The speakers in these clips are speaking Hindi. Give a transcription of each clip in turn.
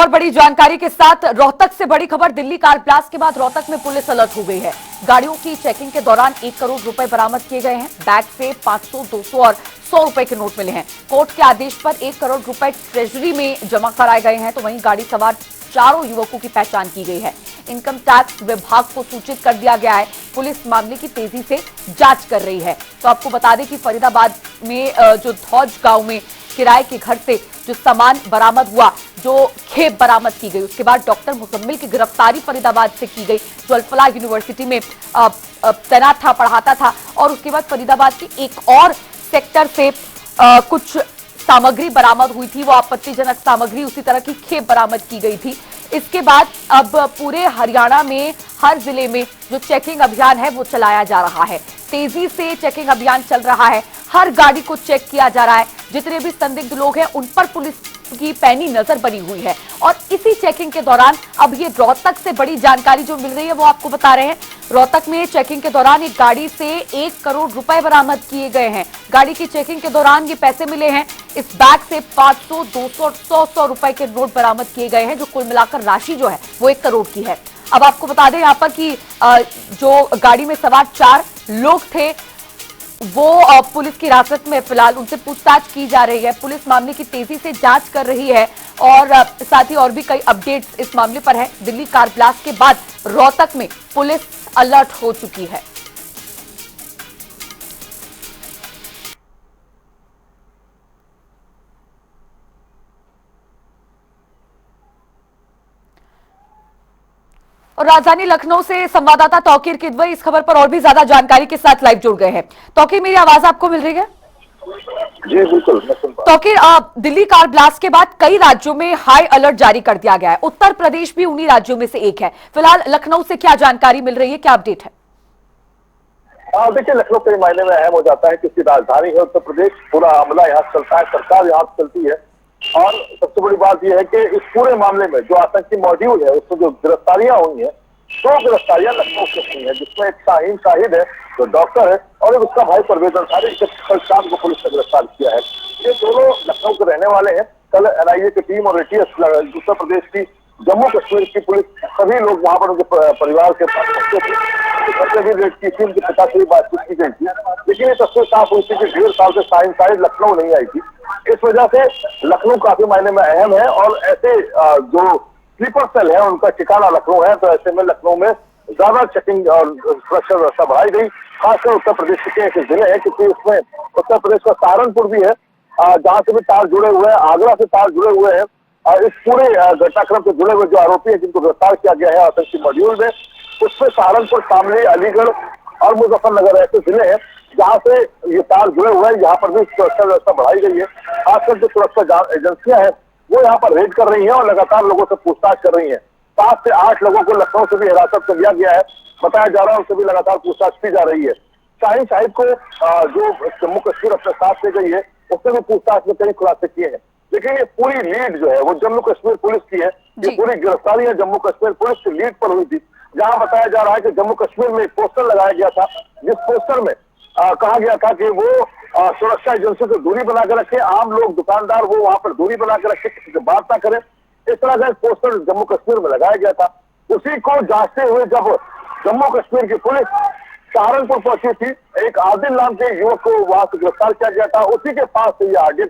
और बड़ी जानकारी के साथ रोहतक से बड़ी खबर। दिल्ली कार ब्लास्ट के बाद रोहतक में पुलिस अलर्ट हो गई है। गाड़ियों की चेकिंग के दौरान 1 करोड़ रुपए बरामद किए गए हैं। बैग से 500, 200 और 100 रुपए के नोट मिले हैं। कोर्ट के आदेश पर 1 करोड़ रुपए ट्रेजरी में जमा कराए गए हैं। तो वहीं गाड़ी सवार चारों युवकों की पहचान की गई है। इनकम टैक्स विभाग को सूचित कर दिया गया है। पुलिस मामले की तेजी से जांच कर रही है। तो आपको बता दें कि फरीदाबाद में जो धौज गांव में किराए के घर से जो सामान बरामद हुआ, जो खेप बरामद की गई, उसके बाद डॉक्टर मुजम्मिल की गिरफ्तारी फरीदाबाद से की गई, जो अल-फलाह यूनिवर्सिटी में तैनात था, पढ़ाता था। और उसके बाद फरीदाबाद के एक और सेक्टर से कुछ सामग्री बरामद हुई थी, वो आपत्तिजनक सामग्री, उसी तरह की खेप बरामद की गई थी। इसके बाद अब पूरे हरियाणा में हर जिले में जो चेकिंग अभियान है वो चलाया जा रहा है। तेजी से चेकिंग अभियान चल रहा है। हर गाड़ी को चेक किया जा रहा है। जितने भी संदिग्ध लोग हैं उन पर पुलिस की पैनी नजर बनी हुई है। और इसी चेकिंग के दौरान अब ये रोहतक से बड़ी जानकारी जो मिल रही है वो आपको बता रहे हैं। रोहतक में चेकिंग के दौरान एक गाड़ी से 1 करोड़ रुपए बरामद किए गए हैं। गाड़ी की चेकिंग के दौरान ये पैसे मिले हैं। इस बैग से 500, 200 और 100 रुपए के नोट बरामद किए गए हैं, जो कुल मिलाकर राशि जो है वो 1 करोड़ की है। अब आपको बता दें यहाँ पर कि जो गाड़ी में सवार 4 लोग थे वो पुलिस की हिरासत में, फिलहाल उनसे पूछताछ की जा रही है। पुलिस मामले की तेजी से जांच कर रही है और साथ ही और भी कई अपडेट्स इस मामले पर है। दिल्ली कार ब्लास्ट के बाद रोहतक में पुलिस अलर्ट हो चुकी है। और राजधानी लखनऊ से संवाददाता तौकीर किदवई इस खबर पर और भी ज्यादा जानकारी के साथ लाइव जुड़ गए हैं। तौकीर, मेरी आवाज आपको मिल रही है? जी बिल्कुल, मैं सुन पा रहा हूं। तौकीर, दिल्ली कार ब्लास्ट के बाद कई राज्यों में हाई अलर्ट जारी कर दिया गया है। उत्तर प्रदेश भी उन्हीं राज्यों में से एक है। फिलहाल लखनऊ से क्या जानकारी मिल रही है, क्या अपडेट है? देखिए, लखनऊ कई मायने में अहम हो जाता है क्योंकि राजधानी है उत्तर प्रदेश, पूरा अमला यहाँ चलता है, सरकार यहाँ चलती है। और सबसे बड़ी बात यह है कि इस पूरे मामले में जो आतंकी मॉड्यूल है उसमें जो गिरफ्तारियां हुई हैं, 2 गिरफ्तारियां लखनऊ से हुई हैं, जिसमें एक शाहीन शाहिद है जो डॉक्टर है और एक उसका भाई परवेज अंसारी, कल शाम को पुलिस ने गिरफ्तार किया है। ये दोनों लखनऊ के रहने वाले हैं। कल एनआईए की टीम और एटीएस उत्तर प्रदेश की, जम्मू कश्मीर की पुलिस, सभी लोग वहां पर उनके परिवार के पास पहुंचे थे। भी रेड की थी, उनके पिता से भी बातचीत की गई थी, लेकिन ये तस्वीर साफ हुई थी कि 1.5 साल से शाहीन शाहिद लखनऊ नहीं आई थी। इस वजह से लखनऊ काफी मायने में अहम है और ऐसे जो स्लीपर सेल है उनका ठिकाना लखनऊ है। तो ऐसे में लखनऊ में ज्यादा चेकिंग और सुरक्षा व्यवस्था बढ़ाई गई, खासकर उत्तर प्रदेश के एक जिले है, क्योंकि उसमें उत्तर प्रदेश का सहारनपुर भी है, जहां से भी तार जुड़े हुए हैं, आगरा से तार जुड़े हुए हैं। इस पूरे घटनाक्रम से जुड़े हुए जो आरोपी है जिनको गिरफ्तार किया गया है आतंकी मॉड्यूल में, उसमें सहारनपुर, शामली, अलीगढ़ और मुजफ्फरनगर ऐसे जिले हैं जहां से ये तार जुड़े हुए हैं। यहाँ पर भी सुरक्षा व्यवस्था बढ़ाई गई है। खासकर जो सुरक्षा एजेंसियां हैं वो यहाँ पर रेड कर रही हैं और लगातार लोगों से पूछताछ कर रही हैं। 7 से 8 लोगों को लखनऊ से भी हिरासत में लिया गया है, बताया जा रहा है, उनसे भी लगातार पूछताछ की जा रही है। शाहीन शाहिद को जो जम्मू कश्मीर अपने साथ ले गई है उससे भी पूछताछ में कई खुलासे किए हैं। लेकिन ये पूरी लीड जो है वो जम्मू कश्मीर पुलिस की है। ये पूरी गिरफ्तारी है जम्मू कश्मीर पुलिस की लीड पर हुई थी, जहां बताया जा रहा है कि जम्मू कश्मीर में एक पोस्टर लगाया गया था, जिस पोस्टर में कहा गया था कि वो सुरक्षा एजेंसी से दूरी बनाकर रखे, आम लोग, दुकानदार वो वहां पर दूरी बनाकर रखे, किसी से बात ना करें। इस तरह का एक पोस्टर जम्मू कश्मीर में लगाया गया था। उसी को जांचते हुए जब जम्मू कश्मीर की पुलिस सहारनपुर पहुंची थी, एक आदिल नाम के युवक को वहां से गिरफ्तार किया गया था। उसी के पास से ये आगे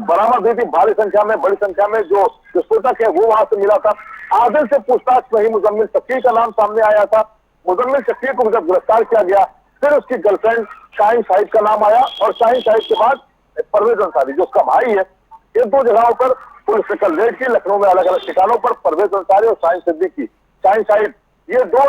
बरामद हुई थी, भारी संख्या में, बड़ी संख्या में जो विस्फोटक है वो वहां से मिला था। आदिल से पूछताछ में ही मुजम्मिल शकीर का नाम सामने आया था। मुजम्मिल शकीर को जब गिरफ्तार किया गया, फिर उसकी गर्लफ्रेंड शाहीन शाहिद का नाम आया और शाहीन शाहिद के बाद परवेज अंसारी जो उसका भाई है। इन 2 जगहों पर पुलिस ने कल रेड की, लखनऊ में अलग अलग ठिकानों पर, परवेज अंसारी और शाहीन सिद्दीकी, शाहीन शाहिद, ये 2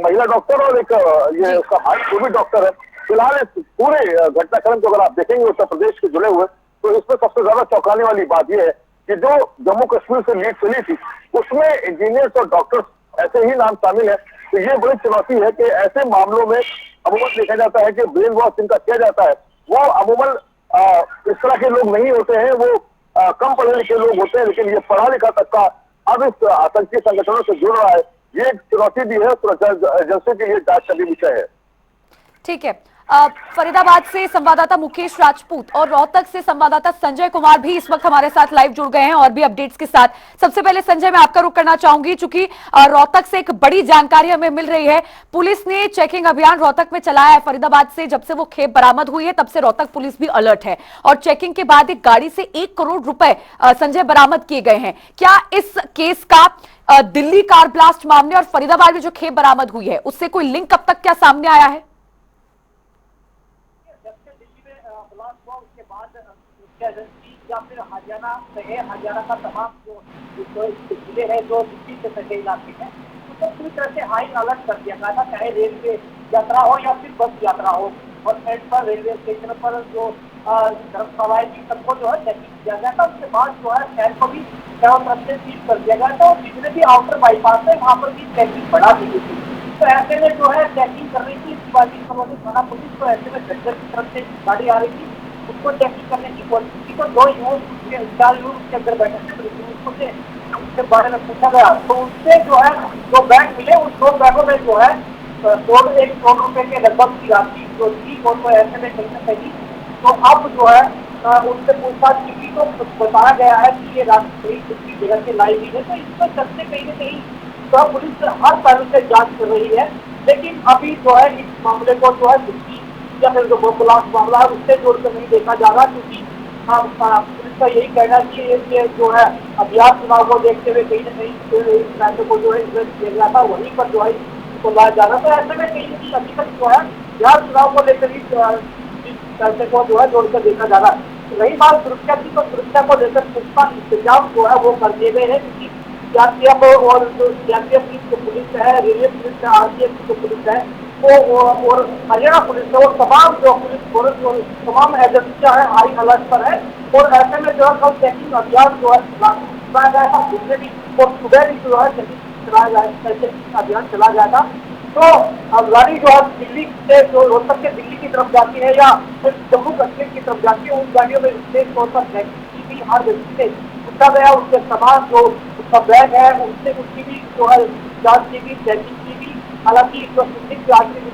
महिला डॉक्टर और एक ये उसका भाई जो भी डॉक्टर है। फिलहाल इस पूरे घटनाक्रम को अगर आप देखेंगे उत्तर प्रदेश के जुड़े हुए, तो इसमें सबसे ज्यादा चौंकाने वाली बात यह है कि जो जम्मू कश्मीर से लीड चली थी उसमें इंजीनियर्स और डॉक्टर्स ऐसे ही नाम शामिल है। तो ये बड़ी चुनौती है कि ऐसे मामलों में अमूमन देखा जाता है कि ब्रेन वॉश जिनका किया जाता है वो अमूमन इस तरह के लोग नहीं होते हैं, वो कम पढ़े लिखे लोग होते हैं, लेकिन ये पढ़ा लिखा तबका अब इस आतंकी संगठनों से जुड़ रहा है। ये एक चुनौती भी है, सुरक्षा एजेंसी के लिए जांच का भी विषय है। ठीक है। फरीदाबाद से संवाददाता मुकेश राजपूत और रोहतक से संवाददाता संजय कुमार भी इस वक्त हमारे साथ लाइव जुड़ गए हैं और भी अपडेट्स के साथ। सबसे पहले संजय, मैं आपका रुख करना चाहूंगी, चूंकि रोहतक से एक बड़ी जानकारी हमें मिल रही है। पुलिस ने चेकिंग अभियान रोहतक में चलाया है। फरीदाबाद से जब से वो खेप बरामद हुई है तब से रोहतक पुलिस भी अलर्ट है और चेकिंग के बाद एक गाड़ी से 1 करोड़ रुपए संजय बरामद किए गए हैं। क्या इस केस का दिल्ली कार ब्लास्ट मामले और फरीदाबाद में जो खेप बरामद हुई है उससे कोई लिंक अब तक क्या सामने आया है? उसके बाद एजेंसी या फिर हरियाणा हरियाणा का तमाम जो जिले हैं जो दिल्ली से सटे इलाके हैं उसको पूरी तरह से हाई अलर्ट कर दिया गया था, चाहे रेलवे यात्रा हो या फिर बस यात्रा हो। और साइड पर रेलवे स्टेशन पर जो धर्मशालाएं थी सबको जो है चेकिंग किया गया था। उसके बाद जो है शहर को भी चारों तरफ से सील कर दिया गया था और जितने भी आउटर बाईपास है वहाँ पर भी चेकिंग बढ़ा दी गई थी। तो ऐसे में जो है चेकिंग कर रही थी शिवाजी कॉलोनी थाना पुलिस। तो ऐसे में झज्जर की तरफ से गाड़ी आ रही थी, उसको चेकिंग करने की कोशिश की। तो 2 युवक उसके अंदर बैठे थे, उसके बारे में पूछा गया तो उससे जो है 2 बैग मिले। उस 2 बैगों में जो है 1 करोड़ रुपए के लगभग की राशि जो थी वो ऐसे में कहीं ना कहीं। तो अब जो है उनसे पूछताछ की तो बताया गया है कि ये राशि कहीं दूसरी जगह से लाई हुई है। तो इस पर चलते कहीं ना कहीं तो पुलिस हर पहलू से जांच कर रही है। लेकिन अभी जो है इस मामले को जो है दिल्ली या फिर जो ब्लास्ट मामला है उससे जोड़कर नहीं देखा जा रहा, क्योंकि पुलिस का यही कहना है कि ये जो है अभियान चुनाव को देखते हुए कहीं ना कहीं इस फैसले को जो है इन्वेस्ट किया गया था, वहीं पर जो है इसको लाया जा रहा। तो ऐसे में कहीं ना कहीं अभी तक जो है बिहार चुनाव को लेकर ही फैसले को जो है जोड़कर देखा जा रहा है। रही बात सुरक्षा की, तो सुरक्षा को लेकर पुख्ता इंतजाम जो है वो कर दिए गए हैं, क्योंकि सीआरपीएफ और जो सीआरपीएफ की जो पुलिस है, रेलवे पुलिस है, आरपीएफ की जो पुलिस है वो और हरियाणा पुलिस है, वो तमाम जो पुलिस फोर्स और तमाम एजेंसियां हैं हाई अलर्ट पर है। और ऐसे में जो है कल चेकिंग अभियान जो है चलाया गया था, दूसरे भी और सुबह भी जो है चेकिंग अभियान चला गया था। तो अब गाड़ी जो है दिल्ली से जो रोहतक से दिल्ली की तरफ जाती है या फिर जम्मू कश्मीर की तरफ जाती है, उन गाड़ियों में विशेष तौर पर चेकिंग की भी हर व्यक्ति से पूछा गया। उसके सामान जो उसका बैग है उससे उसकी भी जो है जांच की गई, चेकिंग की गई। हालांकि जो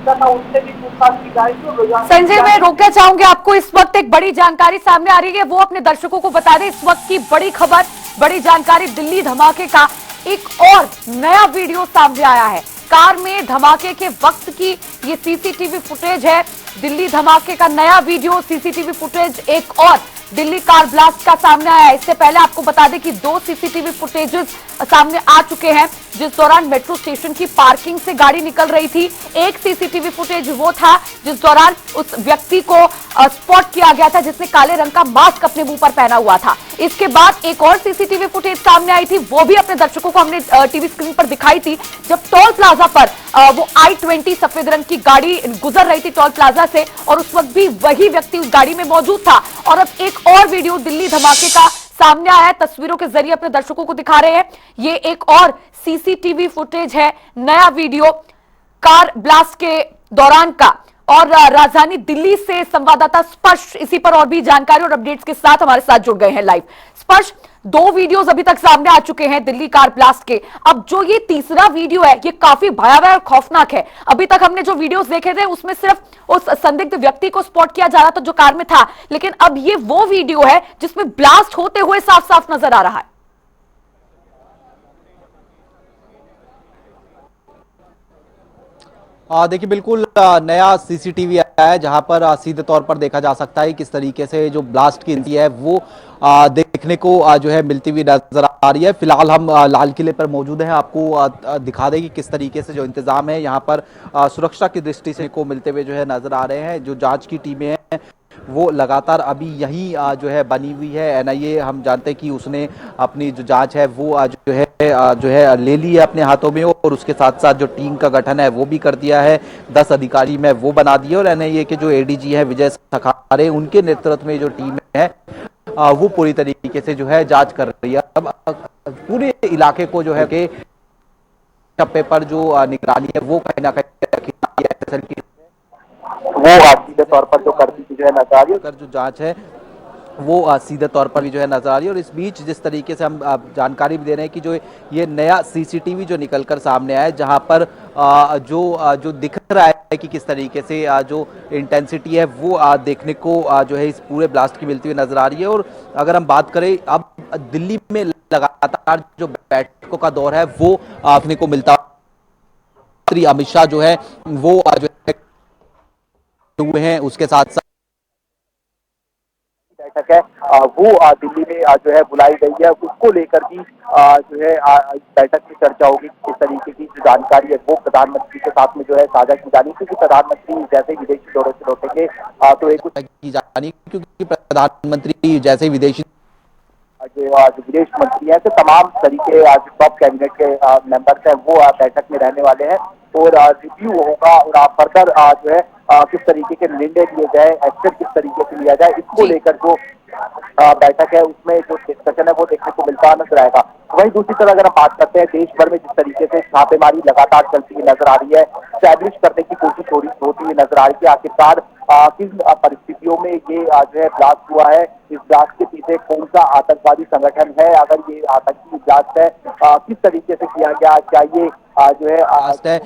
था उनसे भी पूछताछ की जाएगी। संजय, मैं रोकना चाहूंगी आपको, इस वक्त एक बड़ी जानकारी सामने आ रही है, वो अपने दर्शकों को बता दें। इस वक्त की बड़ी खबर, बड़ी जानकारी, दिल्ली धमाके का एक और नया वीडियो सामने आया है। कार में धमाके के वक्त की ये सीसीटीवी फुटेज है। दिल्ली धमाके का नया वीडियो सीसीटीवी फुटेज एक और दिल्ली कार ब्लास्ट का सामने आया है। इससे पहले आपको बता दें कि 2 सीसीटीवी फुटेजेस सामने आ चुके हैं जिस दौरान मेट्रो स्टेशन की पार्किंग से गाड़ी निकल रही थी। एक सीसीटीवी फुटेज वो था जिस दौरान उस व्यक्ति को स्पॉट किया गया था जिसने काले रंग का मास्क अपने मुंह पर पहना हुआ था। इसके बाद एक और सीसीटीवी फुटेज सामने आई थी, वो भी अपने दर्शकों को हमने टीवी स्क्रीन पर दिखाई थी, जब टोल प्लाजा पर वो i20 सफेद रंग की गाड़ी गुजर रही थी टोल प्लाजा से और उस वक्त भी वही व्यक्ति उस गाड़ी में मौजूद था। और अब एक और वीडियो दिल्ली धमाके का सामने आया है, तस्वीरों के जरिए अपने दर्शकों को दिखा रहे हैं। ये एक और सीसीटीवी फुटेज है, नया वीडियो कार ब्लास्ट के दौरान का। और राजधानी दिल्ली से संवाददाता स्पर्श इसी पर और भी जानकारी और अपडेट्स के साथ हमारे साथ जुड़ गए हैं लाइव। स्पर्श, 2 वीडियोस अभी तक सामने आ चुके हैं दिल्ली कार ब्लास्ट के। अब जो ये तीसरा वीडियो है ये काफी भयावह और खौफनाक है। अभी तक हमने जो वीडियोस देखे थे उसमें सिर्फ उस संदिग्ध व्यक्ति को स्पॉट किया जा रहा था जो कार में था, लेकिन अब ये वो वीडियो है जिसमें ब्लास्ट होते हुए साफ साफ नजर आ रहा है। देखिए, बिल्कुल नया सीसीटीवी आया है जहां पर सीधे तौर पर देखा जा सकता है किस तरीके से जो ब्लास्ट की स्थिति है वो देखने को जो है मिलती हुई नजर आ रही है। फिलहाल हम लाल किले पर मौजूद हैं, आपको दिखा दें कि किस तरीके से जो इंतजाम है यहाँ पर सुरक्षा की दृष्टि से को मिलते हुए जो है नजर आ रहे हैं। जो जांच की टीमें हैं वो लगातार अभी यहीं जो है बनी हुई है। एनआईए हम जानते हैं कि उसने अपनी जो जांच है वो जो है ले ली है अपने हाथों में और उसके साथ साथ जो टीम का गठन है वो भी कर दिया है। 10 अधिकारी में वो बना दिए और एनआईए के जो एडीजी है विजय सखारे, उनके नेतृत्व में जो टीम है वो पूरी तरीके से जो है जांच कर रही है। अब पूरे इलाके को जो है के टप्पे पर जो निगरानी है वो कहीं ना कहीं वो सीधे तौर पर जो करती जो है नजारी जो जांच है वो सीधे तौर पर भी जो है नजर आ रही है। और इस बीच जिस तरीके से हम जानकारी भी दे रहे हैं कि जो ये नया सीसीटीवी जो निकलकर सामने आया है, जहां पर जो दिख रहा है कि किस तरीके से जो इंटेंसिटी है वो देखने को जो है इस पूरे ब्लास्ट की मिलती हुई नजर आ रही है। और अगर हम बात करें अब दिल्ली में लगातार जो बैठकों का दौर है वो देखने को मिलता, श्री अमित शाह जो है वो जो है हुए हैं, उसके साथ साथ बैठक है वो दिल्ली में जो है बुलाई गई है। उसको लेकर भी जो है इस बैठक में चर्चा होगी। किस तरीके की जो जानकारी है वो प्रधानमंत्री के साथ में जो है साझा की जानी, क्योंकि प्रधानमंत्री जैसे विदेशी दौरे से लौटेंगे तो एक की जानी, क्योंकि प्रधानमंत्री जैसे विदेशी जो विदेश मंत्री है तो तमाम तरीके जो टॉप कैबिनेट के मेंबर्स हैं वो बैठक में रहने वाले हैं। और रिव्यू होगा और फर्दर जो है किस तरीके के निर्णय लिए जाए, एक्शन किस तरीके से लिया जाए, इसको जी। लेकर जो बैठक है उसमें जो डिस्कशन है वो देखने को मिलता नजर आएगा। वहीं दूसरी तरफ अगर हम बात करते हैं, देश भर में जिस तरीके से छापेमारी लगातार चलती हुई नजर आ रही है, स्टैब्लिश करने की कोशिश होती हुई नजर आ रही है आखिरकार किन परिस्थितियों में ये जो है ब्लास्ट हुआ है, इस ब्लास्ट के पीछे कौन सा आतंकवादी संगठन है, अगर ये आतंकी ब्लास्ट है किस तरीके से किया गया, क्या ये जो है ब्लास्ट है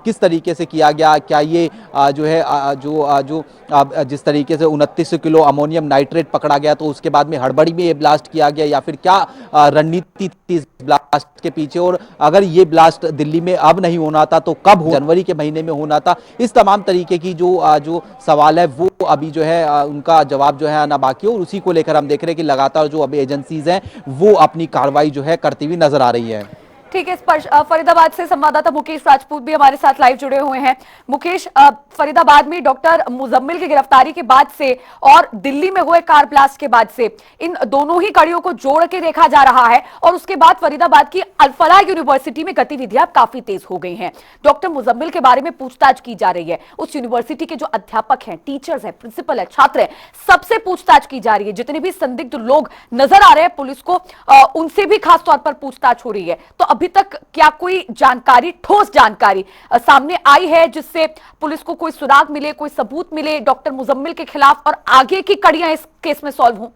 किस तरीके से किया गया, क्या ये जो है जिस तरीके से 29 किलो अमोनियम नाइट्रेट पकड़ा गया तो उसके बाद में हड़बड़ी में ये ब्लास्ट किया गया, या फिर क्या रणनीति थी इस ब्लास्ट के पीछे, और अगर ये ब्लास्ट दिल्ली में अब नहीं होना था तो कब जनवरी के महीने में होना था। इस तमाम तरीके की जो सवाल है वो अभी जो है उनका जवाब जो है आना बाकी है। और उसी को लेकर हम देख रहे हैं कि लगातार जो अभी एजेंसीज हैं वो अपनी कार्रवाई जो है करती हुई नजर आ रही है। ठीक है, इस पर फरीदाबाद से संवाददाता मुकेश राजपूत भी हमारे साथ लाइव जुड़े हुए हैं। मुकेश, फरीदाबाद में डॉक्टर मुजम्मिल की गिरफ्तारी के बाद से और दिल्ली में हुए कार ब्लास्ट के बाद से इन दोनों ही कड़ियों को जोड़ के देखा जा रहा है और उसके बाद फरीदाबाद की अल-फलाह यूनिवर्सिटी में गतिविधियां काफी तेज हो गई हैं। डॉक्टर मुजम्मिल के बारे में पूछताछ की जा रही है। उस यूनिवर्सिटी के जो अध्यापक हैं, टीचर्स हैं, प्रिंसिपल है, छात्र हैं, सबसे पूछताछ की जा रही है। जितने भी संदिग्ध लोग नजर आ रहे हैं पुलिस को, उनसे भी खास तौर पर पूछताछ हो रही है। तो अभी तक क्या कोई जानकारी, ठोस जानकारी सामने आई है जिससे पुलिस को कोई सुराग मिले, कोई सबूत मिले डॉक्टर मुजम्मिल के खिलाफ और आगे की कड़ियां इस केस में सॉल्व हों?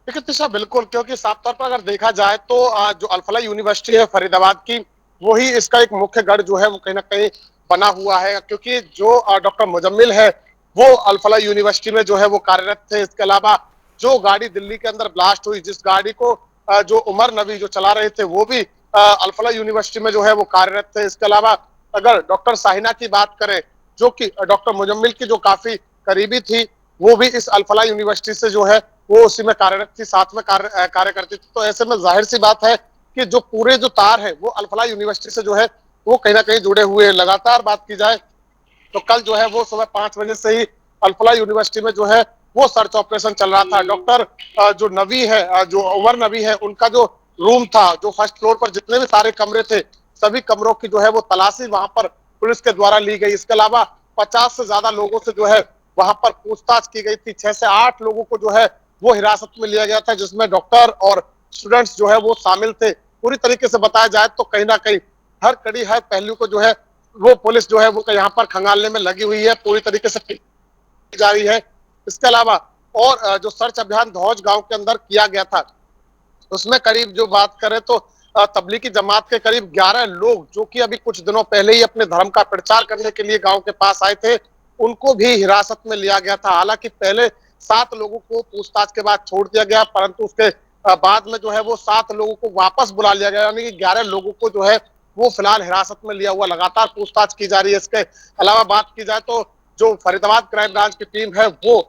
देखिए तिशा, बिल्कुल, क्योंकि साफ तौर पर अगर देखा जाए तो जो अल-फलाह यूनिवर्सिटी है फरीदाबाद की, वही इसका एक मुख्य गढ़ जो है वो कहीं ना कहीं बना हुआ है। क्योंकि जो डॉक्टर मुजम्मिल है वो अल-फलाह यूनिवर्सिटी में जो है वो कार्यरत थे। इसके अलावा जो गाड़ी दिल्ली के अंदर ब्लास्ट हुई, जिस गाड़ी को जो उमर नबी जो चला रहे थे वो भी अल-फलाह यूनिवर्सिटी में जो है वो कार्यरत थे। इसके अलावा अगर डॉक्टर साहिना की बात करें, जो कि डॉक्टर मुजम्मिल की जो काफी करीबी थी, वो भी इस अल-फलाह यूनिवर्सिटी से जो है वो उसी में कार्यरत थी, साथ में कार्य करती थी। तो ऐसे में जाहिर सी बात है कि जो पूरे जो तार है वो अल-फलाह यूनिवर्सिटी से जो है वो कहीं ना कहीं जुड़े हुए हैं। लगातार बात की जाए तो कल जो है वो सुबह 5 बजे से ही अल-फलाह यूनिवर्सिटी में जो है वो सर्च ऑपरेशन चल रहा था। डॉक्टर जो नबी है, जो उमर नबी है, उनका जो रूम था, जो फर्स्ट फ्लोर पर जितने भी सारे कमरे थे, सभी कमरों की जो है वो तलाशी वहां पर पुलिस के द्वारा ली गई। इसके अलावा 50 से ज्यादा लोगों से जो है वहां पर पूछताछ की गई थी। 6 से 8 लोगों को जो है वो हिरासत में लिया गया था, जिसमें डॉक्टर और स्टूडेंट्स जो है वो शामिल थे। पूरी तरीके से बताया जाए तो कहीं ना कहीं हर कड़ी, हर पहलू को जो है वो पुलिस जो है वो यहाँ पर खंगालने में लगी हुई है, पूरी तरीके से की जा रही है। इसके अलावा और जो सर्च अभियान धौज गांव के अंदर किया गया था, उसमें करीब जो बात करें तो तबलीगी जमात के करीब 11 लोग, जो कि अभी कुछ दिनों पहले ही अपने धर्म का प्रचार करने के लिए गांव के पास आए थे, उनको भी हिरासत में लिया गया था। हालांकि पहले 7 लोगों को पूछताछ के बाद छोड़ दिया गया, परंतु उसके बाद में जो है वो 7 लोगों को वापस बुला लिया गया, यानी कि 11 लोगों को जो है वो फिलहाल हिरासत में लिया हुआ लगातार पूछताछ की जा रही है। इसके अलावा बात की जाए तो जो फरीदाबाद क्राइम ब्रांच की टीम है वो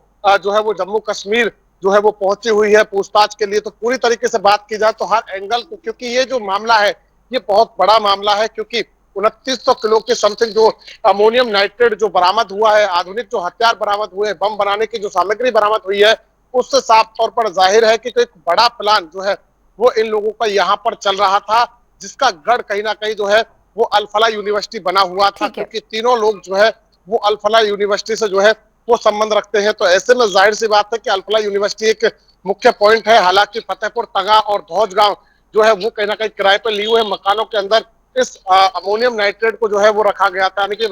जो है वो जम्मू कश्मीर जो है वो पहुंची हुई है पूछताछ के लिए। तो पूरी तरीके से बात की जाए तो हर एंगल को, क्योंकि ये जो मामला है ये बहुत बड़ा मामला है, क्योंकि 2900 किलो के समथिंग जो अमोनियम नाइट्रेट जो बरामद हुआ है, आधुनिक जो हथियार बरामद हुए, बम बनाने की जो सामग्री बरामद हुई है, उससे साफ तौर पर जाहिर है कि एक बड़ा प्लान जो है वो इन लोगों का यहाँ पर चल रहा था, जिसका गढ़ कहीं ना कहीं जो है वो अल-फलाह यूनिवर्सिटी बना हुआ था। क्योंकि तीनों लोग जो है वो अल-फलाह यूनिवर्सिटी से जो है वो संबंध रखते हैं। तो ऐसे में जाहिर सी बात है कि अल-फलाह यूनिवर्सिटी एक मुख्य पॉइंट है। हालांकि फतेहपुर तगा और धौज गांव जो है वो कहीं ना कहीं किराए पर लिए हुए मकानों के अंदर इस अमोनियम नाइट्रेट को जो है वो रखा गया था, यानी कि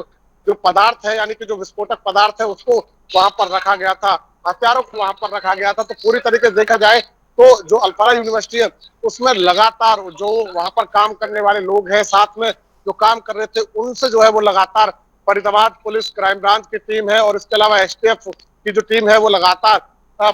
जो पदार्थ है, यानी कि जो विस्फोटक पदार्थ है, उसको वहां पर रखा गया था। हथियारों को वहां पर रखा गया था। तो पूरी तरीके से देखा जाए तो जो अल-फलाह यूनिवर्सिटी है उसमें लगातार जो वहां पर काम करने वाले लोग हैं, साथ में जो काम कर रहे थे, उनसे जो है वो लगातार फरीदाबाद पुलिस क्राइम ब्रांच की टीम है और इसके अलावा एसटीएफ की जो टीम है वो लगातार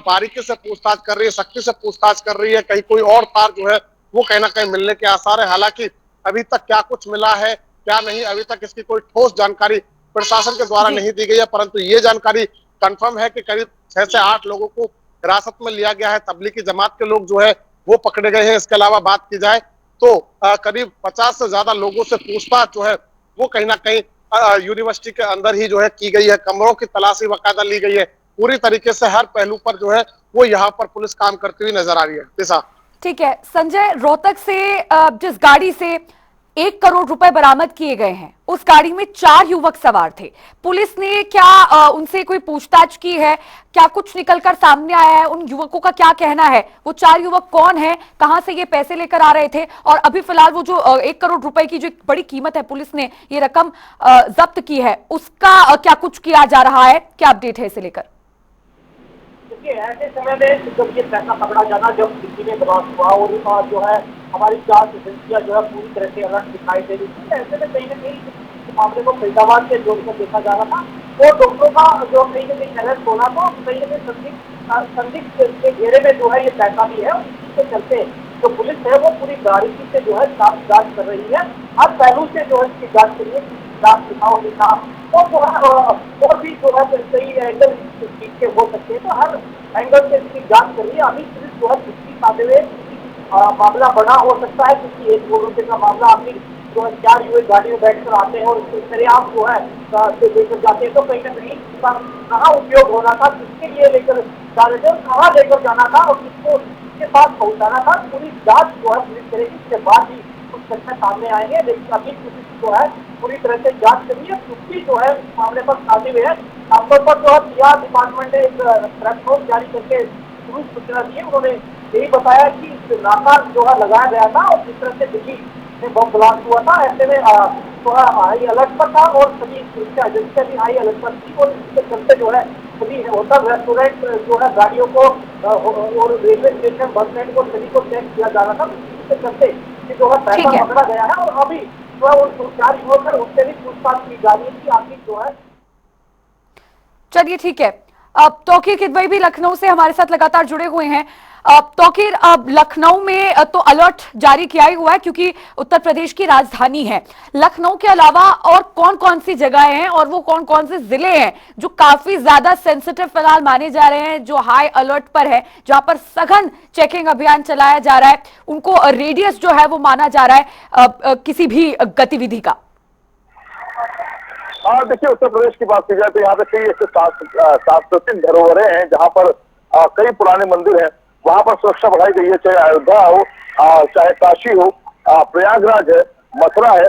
बारीकी से पूछताछ कर रही है, सख्ती से पूछताछ कर रही है। कहीं कोई और तार जो है वो कहीं ना कहीं मिलने के आसार है। हालांकि अभी तक क्या कुछ मिला है क्या नहीं, अभी तक इसकी कोई ठोस जानकारी प्रशासन के द्वारा जी। नहीं दी गई है, परंतु ये जानकारी कंफर्म है कि करीब 6 से 8 लोगों को हिरासत में लिया गया है। तबलीगी जमात के लोग जो है वो पकड़े गए हैं। इसके अलावा बात की जाए तो करीब 50 से ज्यादा लोगों से पूछताछ जो है वो कहीं ना कहीं यूनिवर्सिटी के अंदर ही जो है की गई है। कमरों की तलाशी बाकायदा ली गई है। पूरी तरीके से हर पहलू पर जो है वो यहाँ पर पुलिस काम करती हुई नजर आ रही है। दिशा, ठीक है संजय, रोहतक से जिस गाड़ी से 1 करोड़ रुपए बरामद किए गए हैं उस गाड़ी में 4 युवक सवार थे। पुलिस ने क्या उनसे कोई पूछताछ की है? क्या कुछ निकलकर सामने आया है? उन युवकों का क्या कहना है? वो 4 युवक कौन हैं? कहां से ये पैसे लेकर आ रहे थे? और अभी फिलहाल वो जो 1 करोड़ रुपए की जो एक बड़ी कीमत है, पुलिस ने ये रकम जब्त की है, उसका क्या कुछ किया जा रहा है? क्या अपडेट है इसे लेकर? देखिए, ऐसे समय में जब ये पैसा पकड़ा जाना, जब दिल्ली में ब्लास्ट हुआ और जो है हमारी जांच एजेंसियां जो है पूरी तरह से अलर्ट दिखाई दे रही थी, ऐसे में कहीं ना कहीं इस मामले को फरीदाबाद से जोड़कर देखा जा रहा था। तो डॉक्टरों का जो कहीं ना कहीं अरेस्ट होना, तो कहीं ना कहीं संदिग्ध के घेरे में जो है ये पैसा भी है। और इसके चलते जो पुलिस है वो पूरी बारीकी से जो है जांच कर रही है। हर पहलू से जो है इसकी जांच के लिए जांच दिखाओ दिखा तो जो है और भी जो है कई एंगल इस चीज के हो सकते हैं। तो हर एंगल से इसकी जांच करिए। अभी पुलिस जो है किसी साधे में मामला बड़ा हो सकता है, क्योंकि 1 करोड़ रुपए का मामला अभी जो है 4 युवक गाड़ी में बैठकर आते हैं और सरेआम जो है लेकर जाते हैं। तो कहीं ना कहीं इसका कहाँ उपयोग होना था, किसके लिए लेकर जा रहे थे और कहाँ लेकर जाना था और किसको किसके पास पहुंचाना था, पूरी जांच जो है पुलिस करेगी। इसके बाद ही कुछ तथ्य सामने आएंगे। लेकिन अभी पुलिस जो है पूरी तरह से जांच करी है। पुष्टि जो है इस मामले पर साझी हुई है। आमतौर पर जो है पीआर डिपार्टमेंट ने एक प्रेस नोट जारी करके पूरी सूचना दी है। उन्होंने यही बताया कि नाका जो है लगाया गया था और जिस तरह से दिल्ली में बम ब्लास्ट हुआ था, ऐसे में थोड़ा हाई अलर्ट पर था और सभी सुरक्षा एजेंसियां भी हाई अलर्ट पर थी। और इसके चलते जो है सभी होटल रेस्टोरेंट जो है गाड़ियों को और रेलवे स्टेशन बस स्टैंड को सभी को चेक किया जा रहा था। इसके चलते जो है पैसा पकड़ा गया है और अभी जो है उन 4 युवक है उससे भी पूछताछ की जा रही है कि आखिर जो है। चलिए ठीक है। अब तौकीर किदवई भी लखनऊ से हमारे साथ लगातार जुड़े हुए हैं। तौकीर, अब लखनऊ में तो अलर्ट जारी किया ही हुआ है क्योंकि उत्तर प्रदेश की राजधानी है। लखनऊ के अलावा और कौन कौन सी जगह हैं और वो कौन कौन से जिले हैं जो काफी ज्यादा सेंसिटिव फिलहाल माने जा रहे हैं, जो हाई अलर्ट पर है, जहां पर सघन चेकिंग अभियान चलाया जा रहा है, उनको रेडियस जो है वो माना जा रहा है किसी भी गतिविधि का? देखिए, उत्तर प्रदेश की बात की जाए तो यहाँ पे कई ऐसे सांस्कृतिक धरोहरें हैं जहाँ पर कई पुराने मंदिर हैं। वहां पर सुरक्षा बढ़ाई गई है, चाहे अयोध्या हो, चाहे काशी हो, प्रयागराज है, मथुरा है।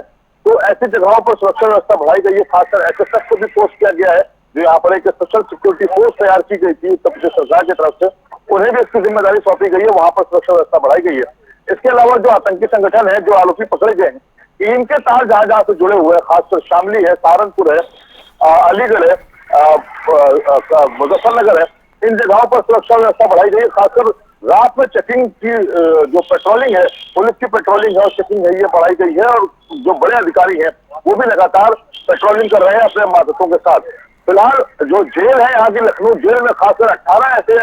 तो ऐसी जगहों पर सुरक्षा व्यवस्था बढ़ाई गई है। खासकर एसएसएफ को भी पोस्ट किया गया है, जो यहाँ पर एक स्पेशल सिक्योरिटी फोर्स तैयार की गई थी उत्तर प्रदेश सरकार की तरफ से, उन्हें भी इसकी जिम्मेदारी सौंपी गई है। वहां पर सुरक्षा व्यवस्था बढ़ाई गई है। इसके अलावा जो आतंकी संगठन है, जो आरोपी पकड़े गए हैं, इनके तार जहां जहां से जुड़े हुए हैं, खासकर शामली है, सहारनपुर है, अलीगढ़ है, मुजफ्फरनगर है, इन जगहों पर सुरक्षा व्यवस्था बढ़ाई गई है। खासकर रात में चेकिंग की जो पेट्रोलिंग है, पुलिस की पेट्रोलिंग है और चेकिंग है, ये बढ़ाई गई है। और जो बड़े अधिकारी हैं वो भी लगातार पेट्रोलिंग कर रहे हैं अपने मातहतों के साथ। फिलहाल जो जेल है, यहाँ की लखनऊ जेल में खासकर 18 ऐसे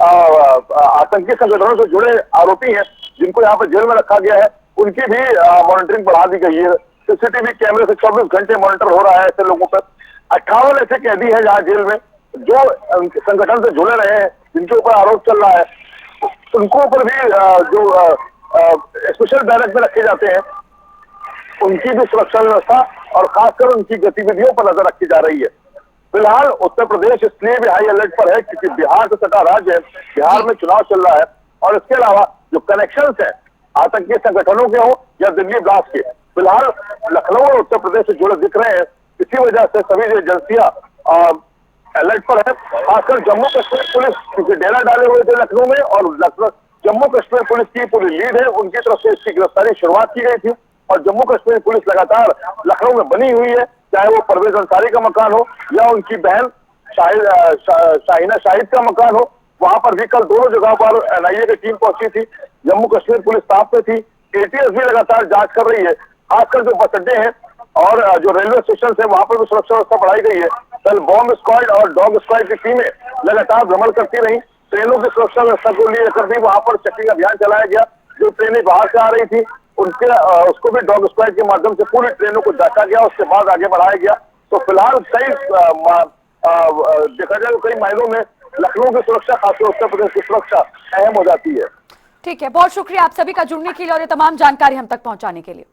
आतंकी संगठनों से जुड़े आरोपी हैं जिनको यहाँ पर जेल में रखा गया है। उनकी भी मॉनिटरिंग बढ़ा दी गई है। सीसीटीवी कैमरे से 24 घंटे मॉनिटर हो रहा है ऐसे लोगों पर। 58 ऐसे कैदी हैं जहाँ जेल में जो संगठन से जुड़े रहे हैं, जिनके ऊपर आरोप चल रहा है। उनको ऊपर भी जो स्पेशल बैरक में रखे जाते हैं, उनकी भी सुरक्षा व्यवस्था और खासकर उनकी गतिविधियों पर नजर रखी जा रही है। फिलहाल उत्तर प्रदेश इसलिए भी हाई अलर्ट पर है क्योंकि बिहार से सटा राज्य है, बिहार में चुनाव चल रहा है। और इसके अलावा जो कनेक्शंस है आतंकी संगठनों के हो या दिल्ली ब्लास्ट के, फिलहाल लखनऊ और उत्तर प्रदेश से जुड़े दिख रहे हैं। इसी वजह से सभी एजेंसियां अलर्ट पर है। खासकर जम्मू कश्मीर पुलिस, क्योंकि डेरा डाले हुए थे लखनऊ में और जम्मू कश्मीर पुलिस की पूरी लीड है, उनकी तरफ से इसकी गिरफ्तारी शुरुआत की गई थी। और जम्मू कश्मीर पुलिस लगातार लखनऊ में बनी हुई है, चाहे वो परवेज अंसारी का मकान हो या उनकी बहन शाहिना शाहिद का मकान हो, वहां पर भी कल दोनों जगह पर एनआईए की टीम पहुंची थी। जम्मू कश्मीर पुलिस स्टाफ पे थी, एटीएस भी लगातार जांच कर रही है। खासकर जो बस अड्डे हैं और जो रेलवे स्टेशन है वहां पर भी सुरक्षा व्यवस्था बढ़ाई गई है। कल बॉम्ब स्क्वाड और डॉग स्क्वाड की टीमें लगातार भ्रमण करती रही। ट्रेनों की सुरक्षा व्यवस्था को लेकर भी वहां पर चेकिंग अभियान चलाया गया। जो ट्रेनें बाहर से आ रही थी उनके उसको भी डॉग स्क्वाड के माध्यम से पूरी ट्रेनों को जांचा गया, उसके बाद आगे बढ़ाया गया। तो फिलहाल कई देखा जाए तो कई मायनों में लखनऊ की सुरक्षा, खासकर उत्तर प्रदेश की सुरक्षा अहम हो जाती है। ठीक है, बहुत शुक्रिया आप सभी का जुड़ने के लिए और ये तमाम जानकारी हम तक पहुंचाने के लिए।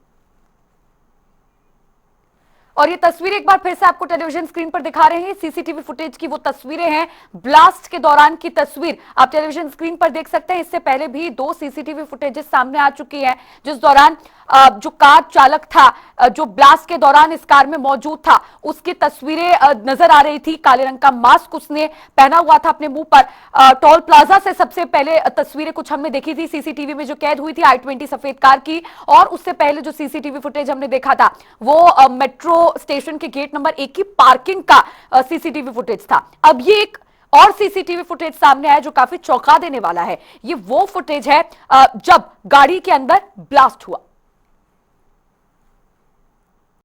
और ये तस्वीर एक बार फिर से आपको टेलीविजन स्क्रीन पर दिखा रहे हैं, सीसीटीवी फुटेज की वो तस्वीरें हैं, ब्लास्ट के दौरान की तस्वीर आप टेलीविजन स्क्रीन पर देख सकते हैं। इससे पहले भी 2 सीसीटीवी फुटेजेस सामने आ चुकी है, जिस दौरान जो कार चालक था, जो ब्लास्ट के दौरान इस कार में मौजूद था, उसकी तस्वीरें नजर आ रही थी। काले रंग का मास्क उसने पहना हुआ था अपने मुंह पर। टोल प्लाजा से सबसे पहले तस्वीरें कुछ हमने देखी थी सीसीटीवी में जो कैद हुई थी i20 सफेद कार की, और उससे पहले जो सीसीटीवी फुटेज हमने देखा था वो मेट्रो स्टेशन के गेट नंबर 1 की पार्किंग का सीसीटीवी फुटेज था। अब ये एक और सीसीटीवी फुटेज सामने आया जो काफी चौंका देने वाला है। ये वो फुटेज है जब गाड़ी के अंदर ब्लास्ट हुआ।